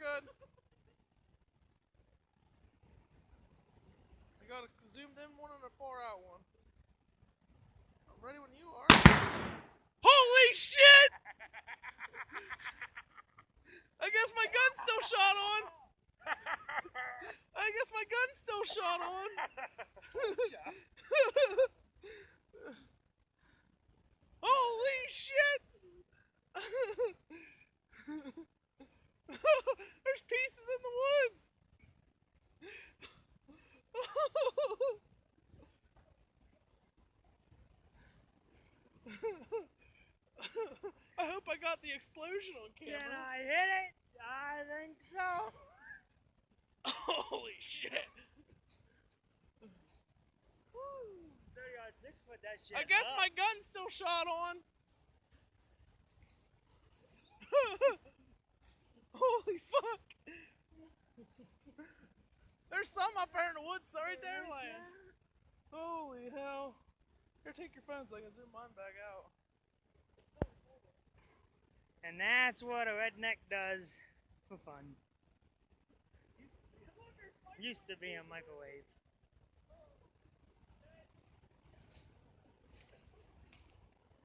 good. I got a zoomed in one and a far out one. I'm ready when you are. Holy shit! I guess my gun's still shot on. I guess my gun's still shot on. Holy shit! There's pieces in the woods. I hope I got the explosion on camera. Did I hit it? I think so. Holy shit. Put that shit I guess up. my gun's still shot on. Holy fuck. There's some up there in the woods. Sorry, there, land. Holy hell. Here, take your phone so I can zoom mine back out. And that's what a redneck does for fun. Used to be a microwave.